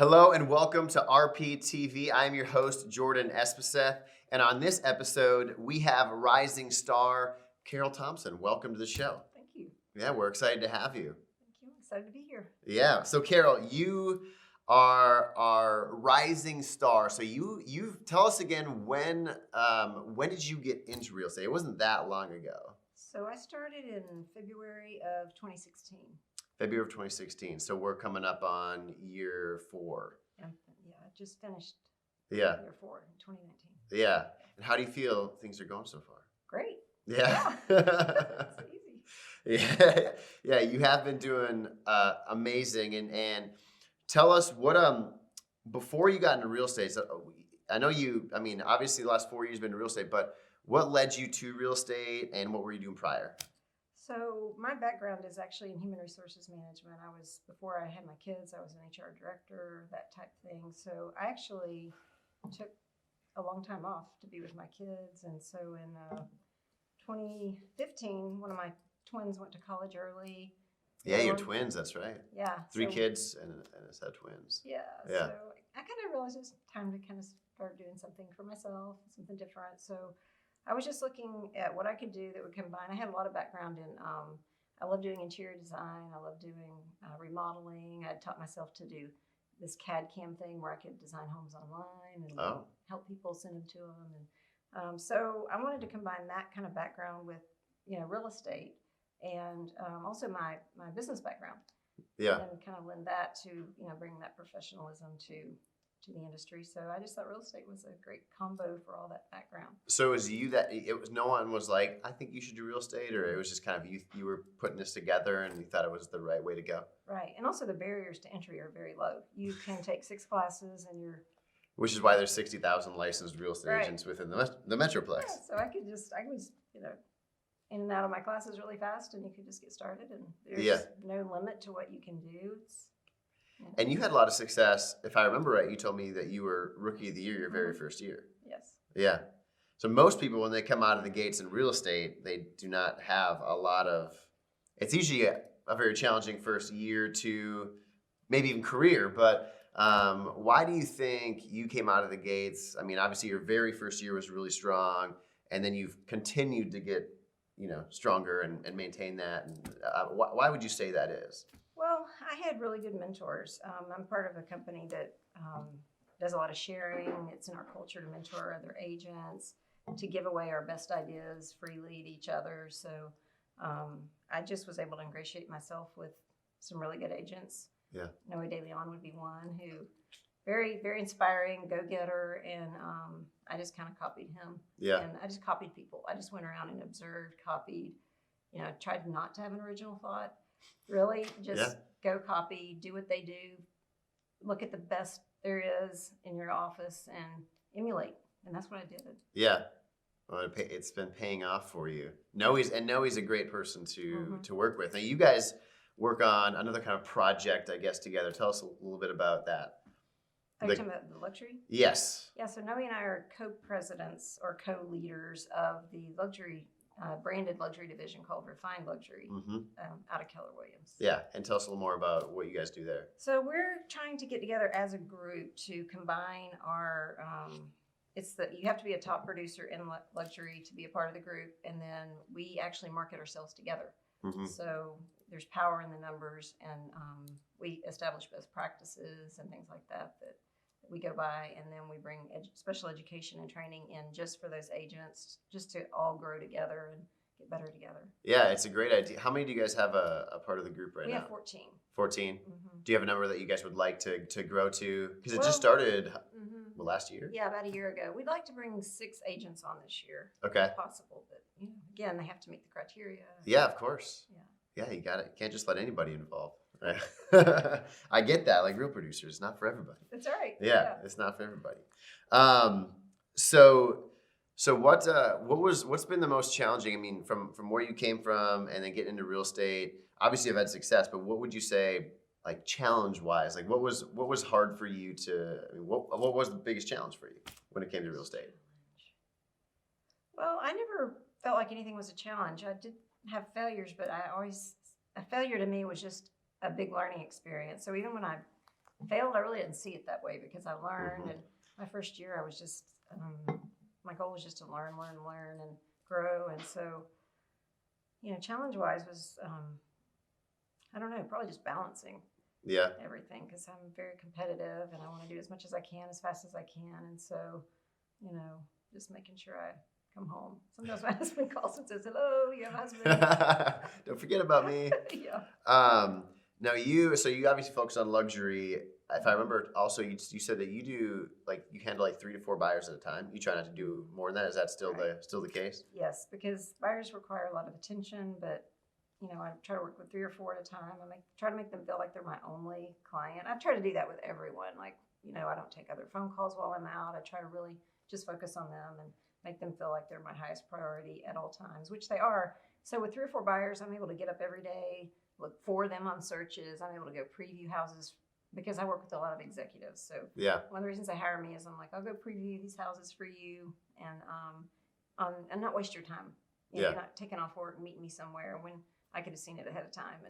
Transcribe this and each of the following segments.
Hello and welcome to RPTV. I'm your host, Jordan Espeseth. And on this episode, we have rising star Carol Thompson. Welcome to the show. Thank you. Yeah, we're excited to have you. Thank you. I'm excited to be here. Yeah. So Carol, you are our rising star. So you tell us again when did you get into real estate? It wasn't that long ago. So I started in February of 2016. February of 2016. So we're coming up on year 4. Yeah, I just finished Yeah. year 4 in 2019. Yeah. And how do you feel things are going so far? Great. Yeah. It's easy. Yeah, you have been doing amazing. And tell us what before you got into real estate. So I know obviously the last 4 years you've been in real estate, but what led you to real estate and what were you doing prior? So my background is actually in human resources management. Before I had my kids, I was an HR director, that type of thing. So I actually took a long time off to be with my kids. And so in 2015, one of my twins went to college early. Yeah, you're twins, that's right. Yeah. 3 kids and a set of twins. Yeah. Yeah. So I kind of realized it was time to kind of start doing something for myself, something different. So I was just looking at what I could do that would combine. I had a lot of background in, I love doing interior design. I love doing remodeling. I taught myself to do this CAD CAM thing where I could design homes online and help people send them to them. And so I wanted to combine that kind of background with, real estate and also my business background. Yeah. And kind of lend that to, bring that professionalism to the industry. So I just thought real estate was a great combo for all that background. So it was you that no one was like, I think you should do real estate, or it was just kind of you were putting this together and you thought it was the right way to go? Right. And also the barriers to entry are very low. You can take 6 classes and you're... Which is why there's 60,000 licensed real estate agents within the Metroplex. Yeah, so I was, in and out of my classes really fast and you could just get started and there's no limit to what you can do. And you had a lot of success. If I remember right, you told me that you were Rookie of the Year your very first year. Yes. Yeah. So most people, when they come out of the gates in real estate, they do not have a lot of, it's usually a very challenging first year to maybe even career. But why do you think you came out of the gates? I mean, obviously your very first year was really strong, and then you've continued to get, stronger and maintain that. And why would you say that is? Well, I had really good mentors. I'm part of a company that does a lot of sharing. It's in our culture to mentor other agents, to give away our best ideas freely to each other. So I just was able to ingratiate myself with some really good agents. Yeah. Noe De Leon would be one who very, very inspiring, go-getter, and I just kind of copied him. Yeah. And I just copied people. I just went around and observed, copied, tried not to have an original thought. Really, just go copy, do what they do, look at the best there is in your office and emulate. And that's what I did. Yeah. Well, it's been paying off for you. Noe's a great person to work with. Now, you guys work on another kind of project, I guess, together. Tell us a little bit about that. Are you talking about the luxury? Yes. Yeah, so Noe and I are co-presidents or co-leaders of the luxury branded luxury division called Refined Luxury out of Keller Williams. Yeah, and tell us a little more about what you guys do there. So we're trying to get together as a group to combine our, you have to be a top producer in luxury to be a part of the group, and then we actually market ourselves together. So there's power in the numbers, and we establish best practices and things like that we go by, and then we bring special education and training in just for those agents, just to all grow together and get better together. Yeah, it's a great idea. How many do you guys have a part of the group right now? We have 14. 14? Do you have a number that you guys would like to grow to? Because it just started last year? Yeah, about a year ago. We'd like to bring 6 agents on this year. Okay. If possible, but again, they have to meet the criteria. Yeah, of course. Yeah, you got it. You can't just let anybody involved. Right? I get that. Like Real Producers, not for everybody. That's right. Yeah, it's not for everybody. So what's been the most challenging? I mean, from where you came from and then getting into real estate. Obviously, you've had success, but what would you say, like challenge wise? Like what was hard for you to? I mean, what was the biggest challenge for you when it came to real estate? Well, I never felt like anything was a challenge. I did have failures, but a failure to me was just a big learning experience. So even when I failed, I really didn't see it that way because I learned. And my first year, I was just my goal was just to learn, and grow. And so, challenge wise was I don't know, probably just balancing everything because I'm very competitive and I want to do as much as I can as fast as I can. And so, just making sure I come home. Sometimes my husband calls and says, "Hello, you have a husband." Don't forget about me. Yeah. Now you obviously focus on luxury. If I remember, also you said that you do you handle 3 to 4 buyers at a time. You try not to do more than that. Is that still the case? Yes, because buyers require a lot of attention, but I try to work with 3 or 4 at a time. Try to make them feel like they're my only client. I try to do that with everyone. I don't take other phone calls while I'm out. I try to really just focus on them and make them feel like they're my highest priority at all times, which they are. So with 3 or 4 buyers, I'm able to get up every day, look for them on searches. I'm able to go preview houses because I work with a lot of executives. So one of the reasons they hire me is I'm like, I'll go preview these houses for you and not waste your time. You're not taking off work and meeting me somewhere when I could have seen it ahead of time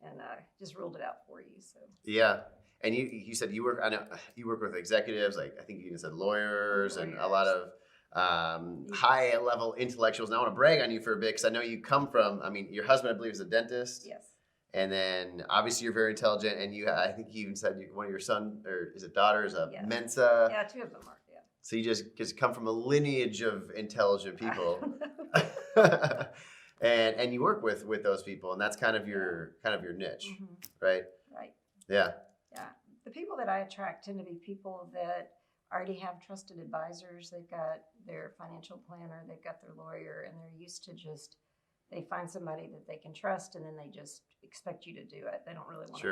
and just ruled it out for you. So and you said you work with executives, I think you even said lawyers and a lot of high level intellectuals. And I want to brag on you for a bit because I know you come from. Your husband, I believe, is a dentist. Yes. And then obviously you're very intelligent, and I think you even said one of your son or is it daughter is a Mensa. Yeah, 2 of them are. Yeah. So you just come from a lineage of intelligent people. And you work with those people, and that's kind of your niche, right? Right. Yeah. Yeah. The people that I attract tend to be people that already have trusted advisors. They've got their financial planner, they've got their lawyer, and they're used to they find somebody that they can trust, and then they just expect you to do it. They don't really want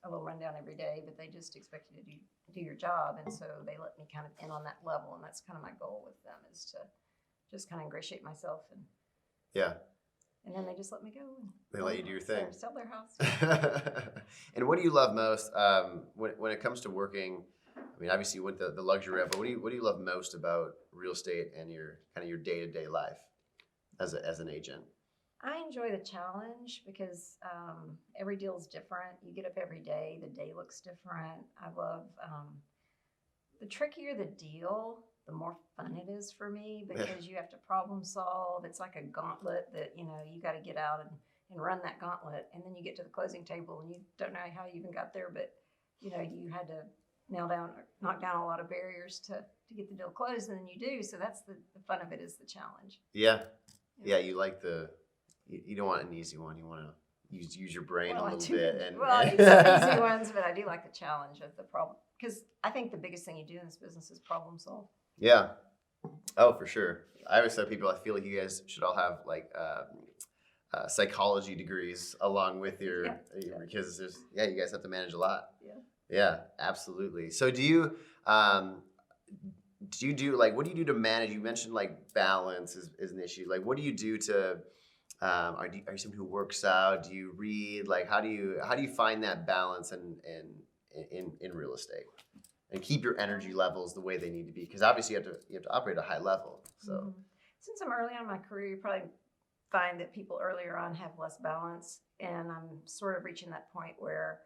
a little rundown every day, but they just expect you to do your job. And so they let me kind of in on that level, and that's kind of my goal with them is to just kind of ingratiate myself and then they just let me go. And they let you do your thing. Sell their house. And what do you love most when it comes to working? Obviously you went the luxury route, but what do you love most about real estate and your kind of your day-to-day life as an agent? I enjoy the challenge because every deal is different. You get up every day, the day looks different. I love the trickier the deal, the more fun it is for me because you have to problem solve. It's like a gauntlet that, you got to get out and run that gauntlet. And then you get to the closing table and you don't know how you even got there, but, you had to knock down a lot of barriers to get the deal closed, and then you do. So that's the fun of it is the challenge. Yeah. You like you don't want an easy one. You want to use your brain a little bit. I do some easy ones, but I do like the challenge of the problem because I think the biggest thing you do in this business is problem solve. Yeah. Oh, for sure. I always tell people, I feel like you guys should all have psychology degrees along with your because you guys have to manage a lot. Yeah, absolutely. So do you do what do you do to manage? You mentioned balance is an issue. What do you do to are you someone who works out? Do you read? How do you find that balance in real estate and keep your energy levels the way they need to be? Because obviously you have to operate at a high level. So since I'm early on in my career, you probably find that people earlier on have less balance, and I'm sort of reaching that point where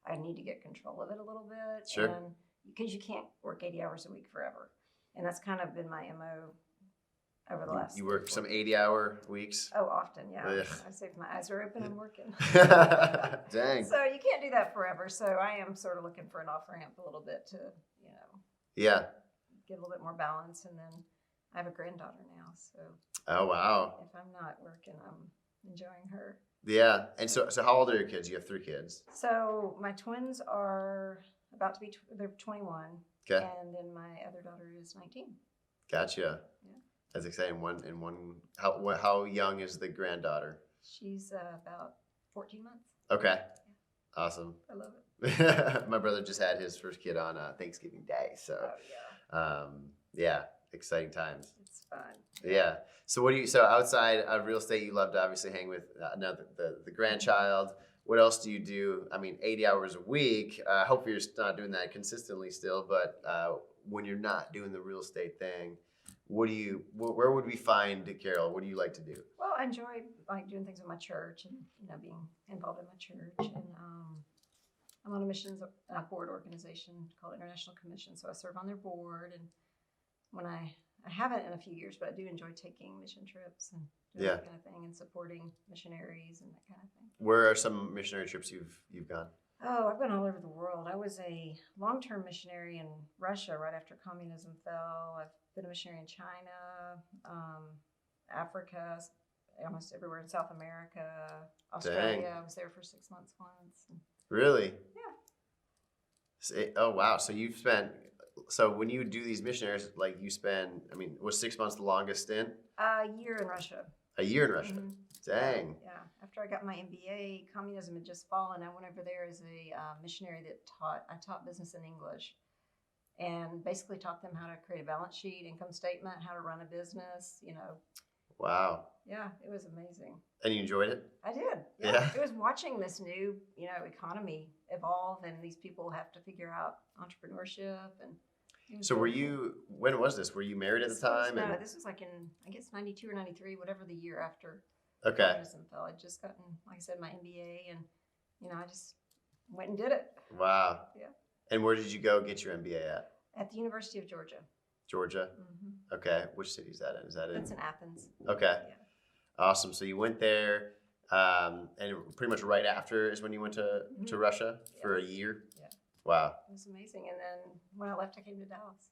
I need to get control of it a little bit. Sure. And because you can't work 80 hours a week forever. And that's kind of been my MO over the last. You work some 80-hour weeks? Oh, often, yeah. Ugh. I say if my eyes are open, I'm working. Dang. So you can't do that forever. So I am sort of looking for an off-ramp a little bit to, get a little bit more balance. And then I have a granddaughter now. So. Oh, wow. If I'm not working, I'm enjoying her. Yeah. And so how old are your kids? You have 3 kids. So my twins are about to be, they're 21. Okay. And then my other daughter is 19. Gotcha. Yeah. That's exciting. How young is the granddaughter? She's about 14 months. Okay. Yeah. Awesome. I love it. My brother just had his first kid on Thanksgiving Day. So, exciting times. It's fun. Yeah. So so outside of real estate, you love to obviously hang with the grandchild. What else do you do? 80 hours a week. Hopefully you're not doing that consistently still, but when you're not doing the real estate thing, where would we find Carol? What do you like to do? Well, I enjoy doing things with my church and being involved in my church, and I'm on a missions board organization called International Commission. So I serve on their board. And when I haven't in a few years, but I do enjoy taking mission trips and doing that kind of thing and supporting missionaries and that kind of thing. Where are some missionary trips you've gone? Oh, I've been all over the world. I was a long-term missionary in Russia right after communism fell. I've been a missionary in China, Africa, almost everywhere in South America, Australia. Dang. I was there for 6 months once. Really? Yeah. Oh, wow. So when you do these missionaries, like you spend, I mean, was 6 months the longest stint? A year in Russia. A year in Russia? Mhm. Dang. Yeah. After I got my MBA, communism had just fallen. I went over there as a missionary that I taught business and English, and basically taught them how to create a balance sheet, income statement, how to run a business, Wow. Yeah, it was amazing. And you enjoyed it? I did. Yeah. It was watching this new, economy evolve, and these people have to figure out entrepreneurship. And So when was this? Were you married at the time? No, this was like in, I guess, 92 or 93, whatever the year after Okay. communism fell. I'd just gotten, like I said, my MBA, and, I just went and did it. Wow. Yeah. And where did you go get your MBA at? At the University of Georgia. Georgia? Mm-hmm. Okay. Which city is that in? Is that in? That's in Athens. Okay. Yeah. Awesome. So you went there, and pretty much right after is when you went to Russia for a year? Yeah. Wow. It was amazing. And then when I left, I came to Dallas.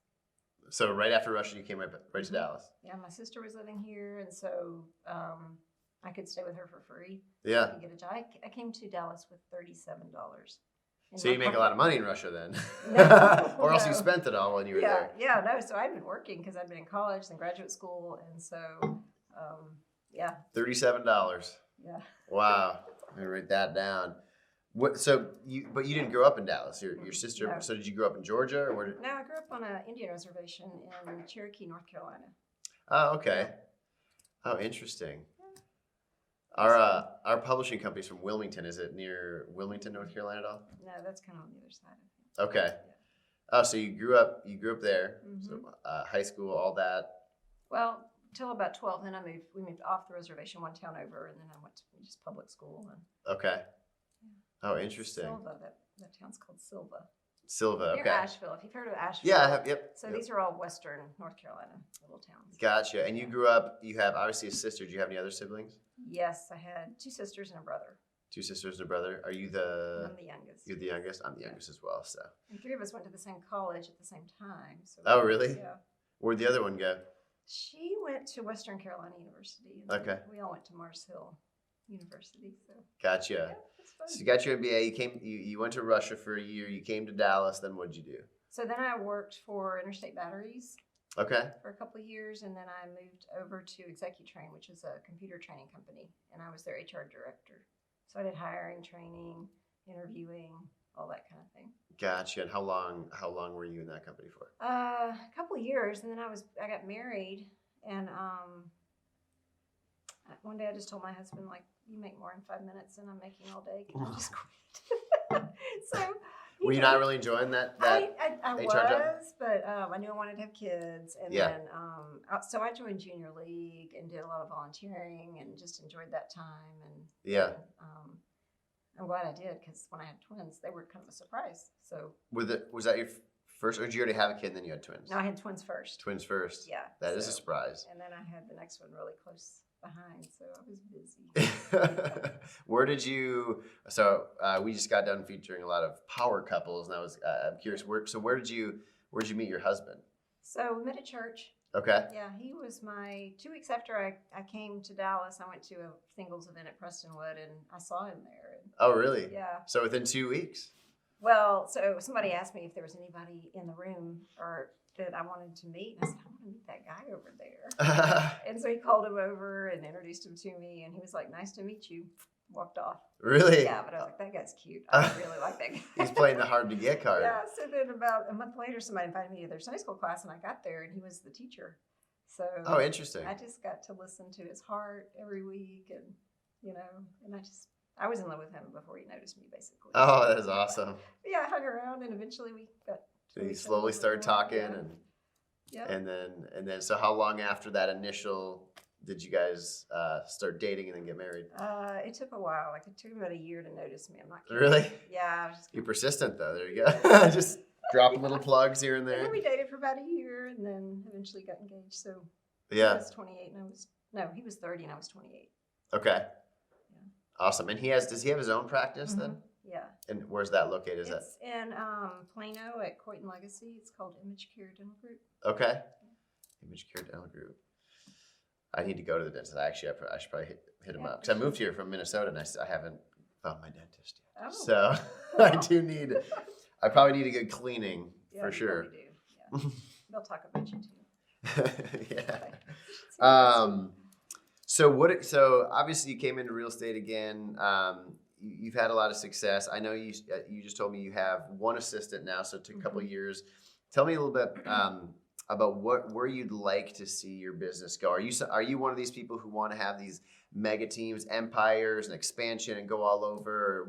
So right after Russia, you came right to Dallas? Yeah, my sister was living here, and so I could stay with her for free. Yeah. I could get a job. I came to Dallas with $37. So you make a lot of money in Russia then? No, Or else you no. spent it all when you were there? Yeah, no. So I'd been working because I'd been in college and graduate school, and so, yeah. $37. Yeah. Wow. I'm gonna write that down. But you didn't grow up in Dallas. Your sister. No. So did you grow up in Georgia, or where did? No, I grew up on an Indian reservation in Cherokee, North Carolina. Oh, okay. Oh, interesting. Our publishing company's from Wilmington. Is it near Wilmington, North Carolina at all? No, that's kind of on the other side, I think. Okay. Yeah. Oh, so you grew up there. Mhm. So high school, all that. Well, till about 12, then we moved off the reservation one town over, and then I went to just public school. And Okay. Oh, interesting. Silva, that town's called Silva. Silva. Near Okay. Asheville, if you've heard of Asheville. Yeah, I have. Yep. So Yep. these are all Western North Carolina little towns. Gotcha. And you grew up. You have obviously a sister. Do you have any other siblings? Yes, I had 2 sisters and a brother. 2 sisters and a brother. Are you I'm the youngest. You're the youngest. I'm the youngest as well. So. And 3 of us went to the same college at the same time. So Oh, really? Yeah. Where'd the other one go? She went to Western Carolina University. And Okay. We all went to Mars Hill University. So Gotcha. yeah, it's fun. So you got your MBA. You went to Russia for a year. You came to Dallas. Then what did you do? So then I worked for Interstate Batteries Okay. for a couple of years, and then I moved over to ExecuTrain, which is a computer training company, and I was their HR director. So I did hiring, training, interviewing, all that kind of thing. Gotcha. And how long were you in that company for? A couple of years, and then I got married, and one day I just told my husband, like, you make more in 5 minutes than I'm making all day. Can you just quit? So. Were you not really enjoying that I HR was, job? but I knew I wanted to have kids, and Yeah. then so I joined Junior League and did a lot of volunteering and just enjoyed that time. And Yeah. I'm glad I did, because when I had twins, they were kind of a surprise. So Was that your first, or did you already have a kid and then you had twins? no, I had twins first. Twins first. Yeah, That is a so- surprise. And then I had the next one really close behind, so I was busy. Where did you? So we just got done featuring a lot of power couples, and I'm curious. Where did you meet your husband? So we met at church. Okay. Yeah, he was 2 weeks after I came to Dallas. I went to a singles event at Prestonwood, and I saw him there. And, Oh, really? yeah. So within 2 weeks. Well, so somebody asked me if there was anybody in the room or that I wanted to meet. And I said, I want to meet that guy over there. And so he called him over and introduced him to me. And he was like, nice to meet you. Walked off. Really? Yeah, but I was like, that guy's cute. I really like that guy. He's playing the hard to get card. Yeah, so then about a month later, somebody invited me to their Sunday school class, and I got there, and he was the teacher. So Oh, interesting. I just got to listen to his heart every week, and and I was in love with him before he noticed me, basically. Oh, that is awesome. Yeah, I hung around, and eventually we got. So to you each other slowly a started little. talking, Yeah. and then so how long after that initial did you guys start dating and then get married? It took a while. Like it took about a year to notice me. I'm not kidding. Really? Yeah, I was just You're persistent though. There you go. Just dropping little plugs here and And then there. we dated for about a year, and then eventually got engaged. So he Yeah. was 28, and he was 30, and I was 28. Okay. Awesome. And does he have his own practice then? Yeah. And where's that located? Is It's in Plano at Coyton Legacy. It's called Image Care Dental Group. Okay. Image Care Dental Group. I need to go to the dentist. I should probably hit him up because I moved here from Minnesota and I haven't found my dentist yet. Oh. So I probably need a good cleaning for sure. Do. Yeah. They'll talk about you too. Yeah. So obviously you came into real estate again. You've had a lot of success. I know you just told me you have one assistant now, so it took a couple of years. Tell me a little bit about where you'd like to see your business go. Are you one of these people who want to have these mega teams, empires, and expansion and go all over? Or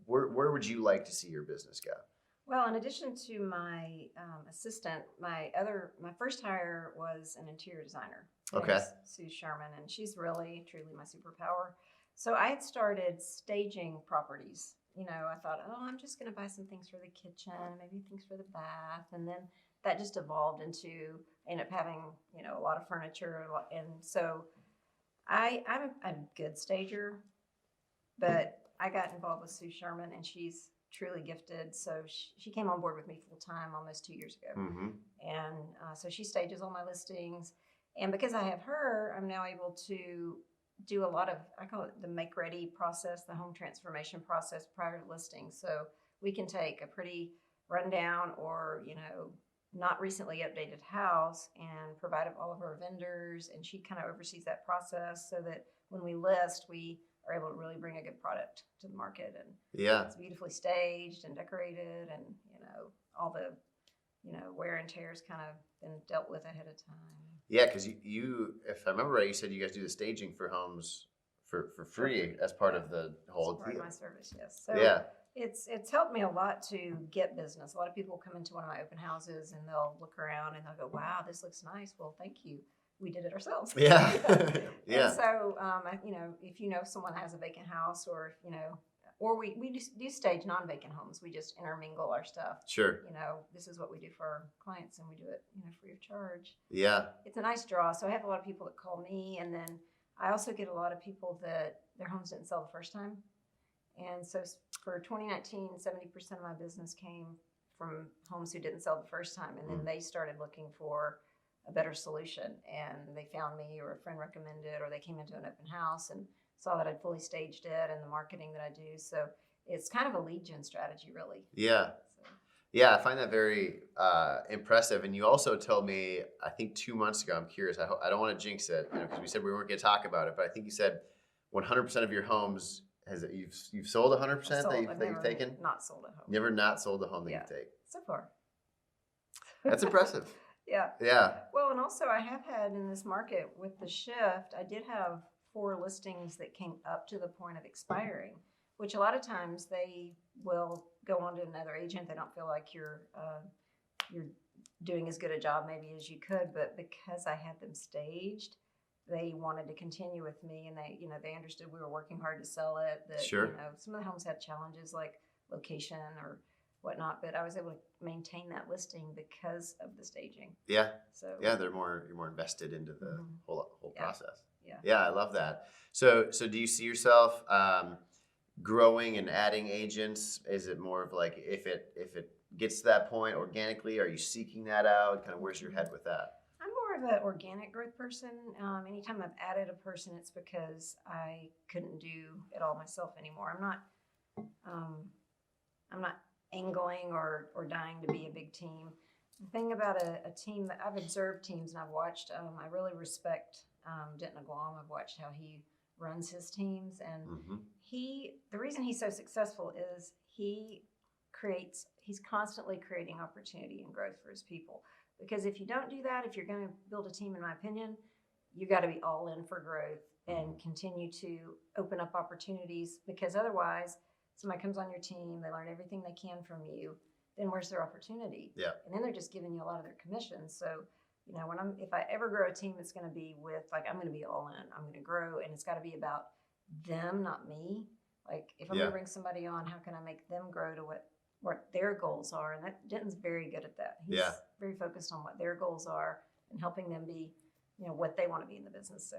where would you like to see your business go? Well, in addition to my assistant, my first hire was an interior designer. Her Okay. name's Sue Sherman, and she's really, truly my superpower. So I had started staging properties. I thought, I'm just going to buy some things for the kitchen, maybe things for the bath, and then that just evolved into ended up having a lot of furniture, and so I'm a good stager, but I got involved with Sue Sherman, and she's truly gifted. So she came on board with me full time almost 2 years ago, and so she stages all my listings. And because I have her, I'm now able to do a lot of, I call it the make ready process, the home transformation process prior to listing. So we can take a pretty rundown or not recently updated house and provide all of our vendors, and she kind of oversees that process so that when we list, we are able to really bring a good product to the market. And it's beautifully staged and decorated, and all the wear and tears kind of been dealt with ahead of time. Yeah, because you, if I remember right, you said you guys do the staging for homes for free as part of the whole Part deal. of my service, yes. So it's helped me a lot to get business. A lot of people come into one of my open houses and they'll look around and they'll go, "Wow, this looks nice." Well, thank you. We did it ourselves. Yeah. And so, if someone has a vacant house, or or we do stage non-vacant homes. We just intermingle our stuff. Sure. This is what we do for our clients, and we do it, free of charge. Yeah. It's a nice draw. So I have a lot of people that call me, and then I also get a lot of people that their homes didn't sell the first time. And so for 2019, 70% of my business came from homes who didn't sell the first time, and then they started looking for a better solution, and they found me, or a friend recommended, or they came into an open house and saw that I'd fully staged it and the marketing that I do. So it's kind of a lead gen strategy, really. Yeah. Yeah, I find that very impressive. And you also told me, I think 2 months ago, I'm curious, I don't want to jinx it, because we said we weren't going to talk about it, but I think you said 100% of your homes, you've sold 100% that you've taken? Not sold a home. Never not sold a home that you've taken. So far. That's impressive. Yeah. Yeah. Well, and also I have had in this market with the shift, I did have 4 listings that came up to the point of expiring, which a lot of times they will go on to another agent. They don't feel like you're doing as good a job maybe as you could, but because I had them staged, they wanted to continue with me, and they understood we were working hard to sell it. That Sure. Some of the homes had challenges like location or whatnot, but I was able to maintain that listing because of the staging. Yeah. So yeah, you're more invested into the whole process. Yeah. Yeah, I love that. So do you see yourself growing and adding agents? Is it more of like if it gets to that point organically, are you seeking that out? Kind of where's your head with that? I'm more of an organic growth person. Anytime I've added a person, it's because I couldn't do it all myself anymore. I'm not angling or dying to be a big team. The thing about a team, that I've observed teams and I've watched, I really respect Denton Aguam. I've watched how he runs his teams, and the reason he's so successful is he's constantly creating opportunity and growth for his people. Because if you don't do that, if you're going to build a team, in my opinion, you got to be all in for growth and continue to open up opportunities, because otherwise somebody comes on your team, they learn everything they can from you, then where's their opportunity? Yeah. And then they're just giving you a lot of their commission. So if I ever grow a team, it's going to be with, like, I'm going to be all in. I'm going to grow, and it's got to be about them, not me. Like, if I'm going to bring somebody on, how can I make them grow to what their goals are? And Denton's very good at that. He's very focused on what their goals are and helping them be, what they want to be in the business. So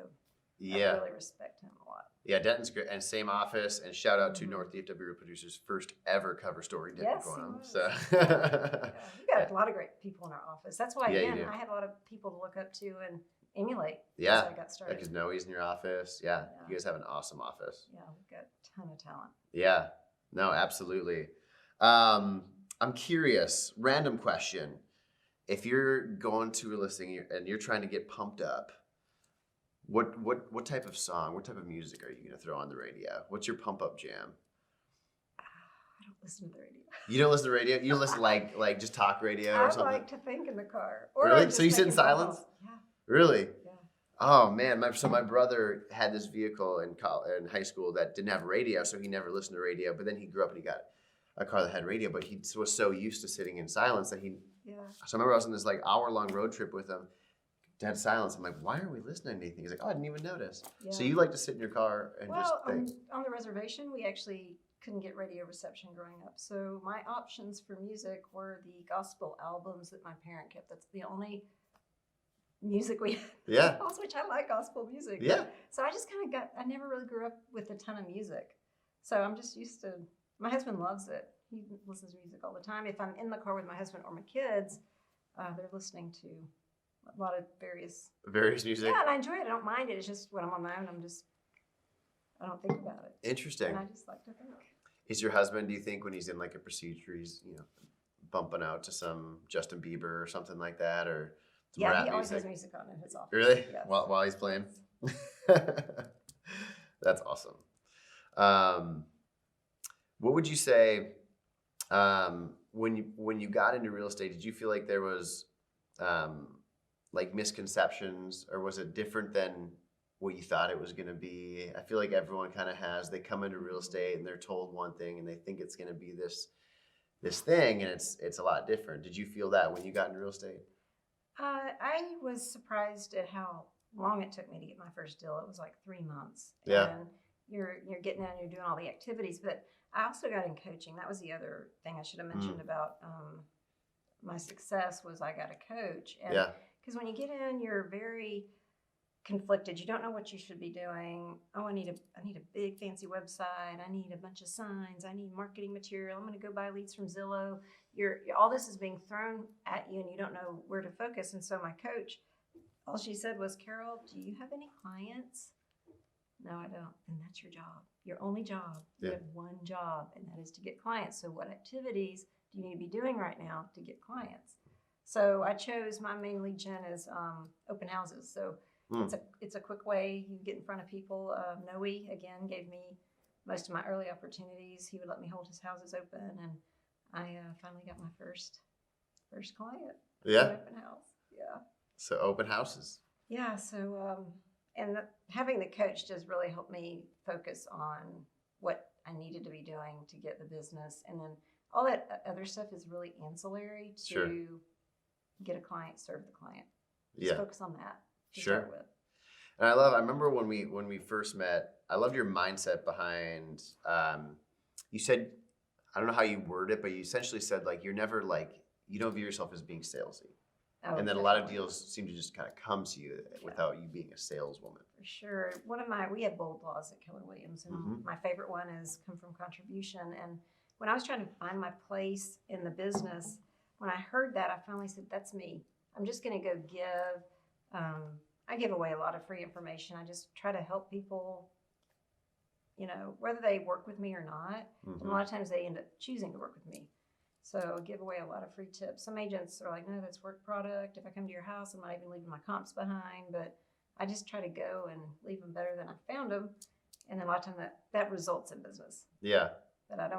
I really respect him a lot. Yeah, Denton's great. And same office. And shout out to North DFW Real Producers' first ever cover story. Denton Quantum. So we got a lot of great people in our office. That's why, again, I had a lot of people to look up to and emulate as I got started. Because Noe's in your office. Yeah, you guys have an awesome office. Yeah, we've got a ton of talent. Yeah, no, absolutely. I'm curious, random question. If you're going to a listing and you're trying to get pumped up, what type of song, what type of music are you going to throw on the radio? What's your pump up jam? I don't listen to the radio. You don't listen to radio? You don't listen like just talk radio or something? I like to think in the car. Or really? So you sit in silence? Yeah. Really? Yeah. Oh man, my brother had this vehicle in high school that didn't have a radio, so he never listened to radio. But then he grew up and he got a car that had radio, but he was so used to sitting in silence that So I remember I was on this like hour-long road trip with him. Dead silence. I'm like, why are we listening to anything? He's like, oh, I didn't even notice. Yeah. So you like to sit in your car and just think? On the reservation, we actually couldn't get radio reception growing up. So my options for music were the gospel albums that my parent kept. That's the only music we had. Yeah. Which I like gospel music. Yeah. So I just kind of I never really grew up with a ton of music. So I'm just used to, my husband loves it. He listens to music all the time. If I'm in the car with my husband or my kids, they're listening to a lot of various music. Yeah, and I enjoy it. I don't mind it. It's just when I'm on my own, I don't think about it. Interesting. And I just like to think. Is your husband, do you think, when he's in like a procedure, he's bumping out to some Justin Bieber or something like that, or some rap music? He always has music on in his office. Really? Yes. While he's playing? That's awesome. What would you say when you got into real estate? Did you feel like there was like misconceptions, or was it different than what you thought it was going to be? I feel like everyone kind of has. They come into real estate and they're told one thing and they think it's going to be this thing, and it's a lot different. Did you feel that when you got into real estate? I was surprised at how long it took me to get my first deal. It was like 3 months. Yeah. And you're getting in and you're doing all the activities, but I also got in coaching. That was the other thing I should have mentioned about my success was I got a coach. And because when you get in, you're very conflicted. You don't know what you should be doing. Oh, I need a big fancy website. I need a bunch of signs. I need marketing material. I'm going to go buy leads from Zillow. All this is being thrown at you, and you don't know where to focus. And so my coach, all she said was, Carol, do you have any clients? No, I don't. And that's your job. Your only job. You have one job, and that is to get clients. So what activities do you need to be doing right now to get clients? So I chose, my main lead gen is open houses. So it's a quick way you get in front of people. Noe, again, gave me most of my early opportunities. He would let me hold his houses open, and I finally got my first client. Yeah. Open house. Yeah. So open houses. Yeah. So having the coach just really helped me focus on what I needed to be doing to get the business, and then all that other stuff is really ancillary to get a client, serve the client. Just focus on that to start with. And I remember when we first met, I loved your mindset behind, you said, I don't know how you word it, but you essentially said like, you're never like, you don't view yourself as being salesy. Oh, and then a lot of deals seem to just kind of come to you without you being a saleswoman. For sure. We have bold laws at Keller Williams, and my favorite one is come from contribution. And when I was trying to find my place in the business, when I heard that, I finally said, that's me. I'm just going to go give. I give away a lot of free information. I just try to help people, whether they work with me or not. And a lot of times they end up choosing to work with me. So I give away a lot of free tips. Some agents are like, no, that's work product. If I come to your house, I'm not even leaving my comps behind. But I just try to go and leave them better than I found them. And then a lot of time that results in business. Yeah. But I'm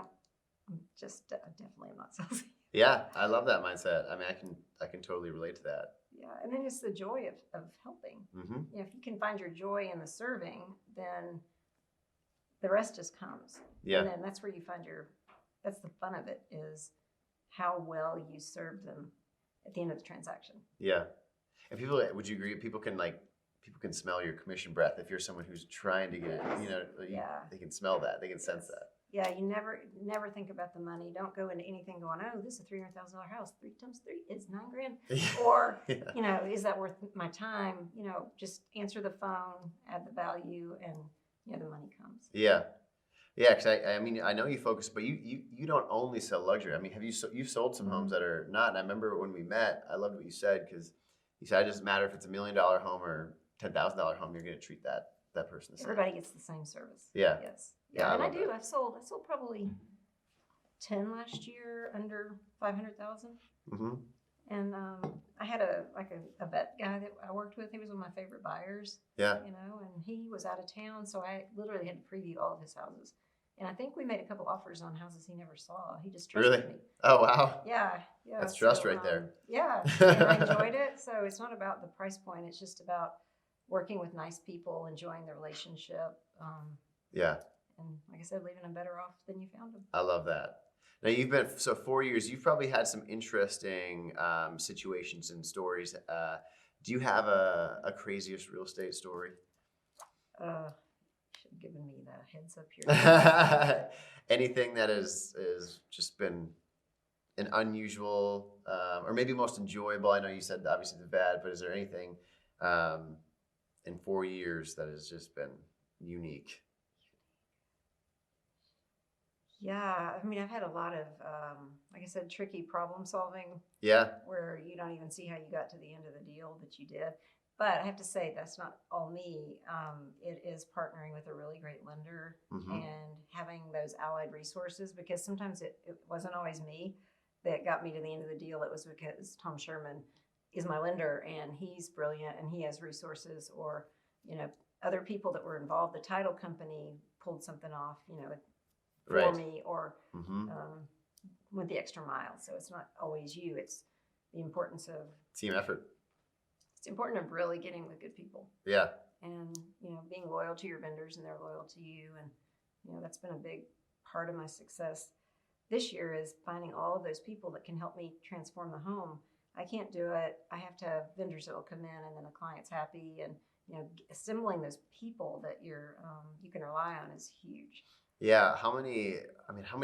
definitely am not salesy. Yeah, I love that mindset. I mean, I can totally relate to that. Yeah, and then it's the joy of helping. If you can find your joy in the serving, then the rest just comes. Yeah. And then that's where you find that's the fun of it, is how well you serve them at the end of the transaction. Yeah. And people, would you agree? People can smell your commission breath if you're someone who's trying to get it. Yeah. They can smell that. They can sense that. Yeah, you never think about the money. Don't go into anything going, oh, this is a $300,000 house. 3 times 3 is $9,000. Or, Yeah. Is that worth my time? Just answer the phone, add the value, and the money comes. Yeah. Yeah, because I mean, I know you focus, but you don't only sell luxury. I mean, you've sold some homes that are not? And I remember when we met, I loved what you said, because you said it doesn't matter if it's $1 million home or $10,000 home, you're going to treat that person the same. Everybody gets the same service. Yeah. Yes. Yeah, And I I do. love that. I sold probably 10 last year under 500,000. Mm-hmm. And I had a vet guy that I worked with. He was one of my favorite buyers. Yeah. And he was out of town, so I literally had to preview all of his houses. And I think we made a couple offers on houses he never saw. He just trusted me. Oh, wow. Yeah. That's trust right there. Yeah. And I enjoyed it. So it's not about the price point. It's just about working with nice people, enjoying the relationship. Yeah. And like I said, leaving them better off than you found them. I love that. Now you've been, 4 years, you've probably had some interesting situations and stories. Do you have a craziest real estate story? Should have given me the heads up here. Anything that is just been an unusual, or maybe most enjoyable? I know you said obviously the bad, but is there anything in 4 years that has just been unique? Yeah, I mean, I've had a lot of, like I said, tricky problem solving. Yeah. Where you don't even see how you got to the end of the deal that you did. But I have to say, that's not all me. It is partnering with a really great lender and having those allied resources, because sometimes it wasn't always me that got me to the end of the deal. It was because Tom Sherman is my lender and he's brilliant and he has resources, or, other people that were involved. The title company pulled something off, for me, or went the extra mile. So it's not always you. It's the importance of team effort. It's important of really getting with good people. Yeah. And, being loyal to your vendors and they're loyal to you. And, that's been a big part of my success this year, is finding all of those people that can help me transform the home. I can't do it. I have to have vendors that will come in and then the client's happy, and, assembling those people that you can rely on is huge. Yeah. How many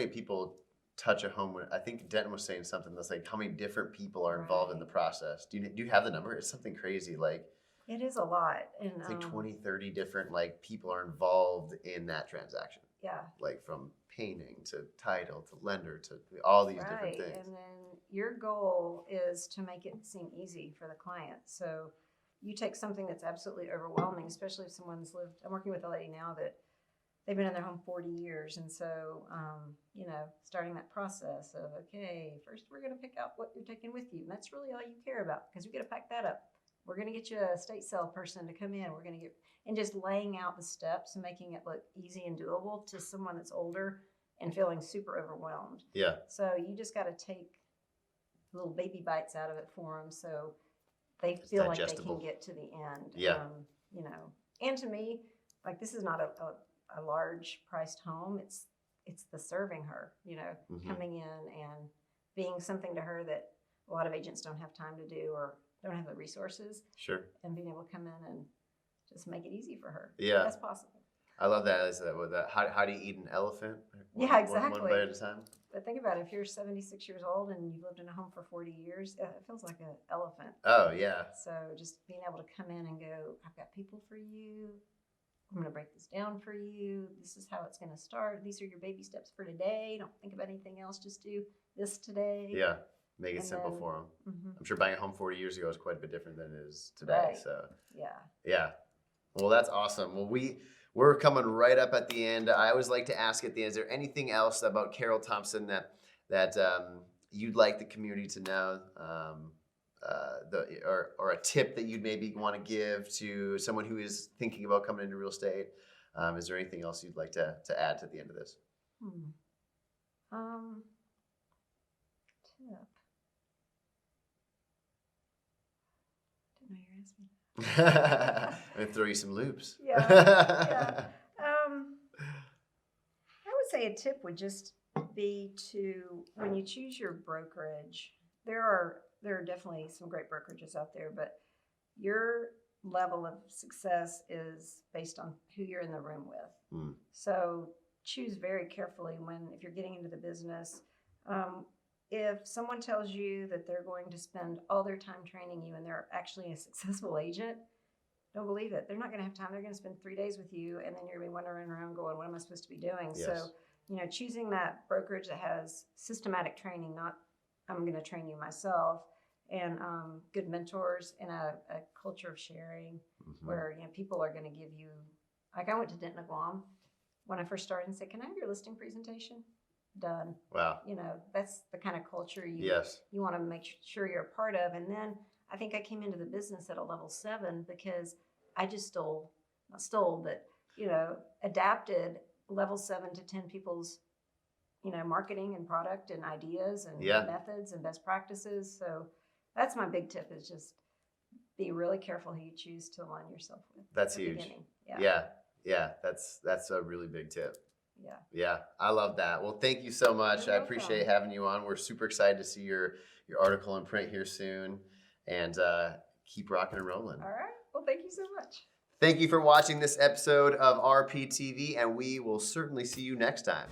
people touch a home? I think Denton was saying something that's like, how many different people are involved in the process? Do you have the number? It's something crazy. Like, it is a lot. And it's like 20, 30 different people are involved in that transaction. Yeah. Like from painting to title to lender to all these different things. And then your goal is to make it seem easy for the client. So you take something that's absolutely overwhelming, especially if someone's lived. I'm working with a lady now that they've been in their home 40 years. And so, starting that process of, okay, first we're going to pick out what you're taking with you. And that's really all you care about, because we got to pack that up. We're going to get you a estate sale person to come in. We're going to and just laying out the steps and making it look easy and doable to someone that's older and feeling super overwhelmed. Yeah. So you just got to take little baby bites out of it for them, so they feel like they can get to the end. Yeah. And to me, this is not a large priced home. It's the serving her, coming in and being something to her that a lot of agents don't have time to do or don't have the resources. Sure. And being able to come in and just make it easy for her. Yeah. That's possible. I love that. Is that how do you eat an elephant? Yeah, exactly. One bite at a time. But think about it. If you're 76 years old and you've lived in a home for 40 years, it feels like an elephant. Oh, yeah. So just being able to come in and go, I've got people for you. I'm going to break this down for you. This is how it's going to start. These are your baby steps for today. Don't think about anything else. Just do this today. Yeah. Make it simple for them. I'm sure buying a home 40 years ago is quite a bit different than it is today. Right. So yeah. Yeah. Well, that's awesome. Well, we're coming right up at the end. I always like to ask at the end, is there anything else about Carol Thompson that you'd like the community to know, or a tip that you'd maybe want to give to someone who is thinking about coming into real estate? Is there anything else you'd like to add to the end of this? Tip. Didn't know you were asking. I'm going to throw you some loops. Yeah. I would say a tip would just be to, when you choose your brokerage, there are definitely some great brokerages out there, but your level of success is based on who you're in the room with. Mm. So choose very carefully if you're getting into the business. If someone tells you that they're going to spend all their time training you and they're actually a successful agent, don't believe it. They're not going to have time. They're going to spend 3 days with you, and then you're going to be wandering around going, what am I supposed to be doing? Yes. So, choosing that brokerage that has systematic training, not I'm going to train you myself, and good mentors and a culture of sharing where, people are going to give you, like I went to Denton, Guam when I first started and said, can I have your listing presentation? Done. Wow. That's the kind of culture you want to make sure you're a part of. And then I think I came into the business at a level 7 because I just adapted level 7 to 10 people's, marketing and product and ideas and methods and best practices. So that's my big tip, is just be really careful who you choose to align yourself with. That's huge. Yeah. That's a really big tip. Yeah, I love that. Well, thank you so much. I appreciate having you on. We're super excited to see your article in print here soon, and keep rocking and rolling. All right. Well, thank you so much. Thank you for watching this episode of RPTV, and we will certainly see you next time.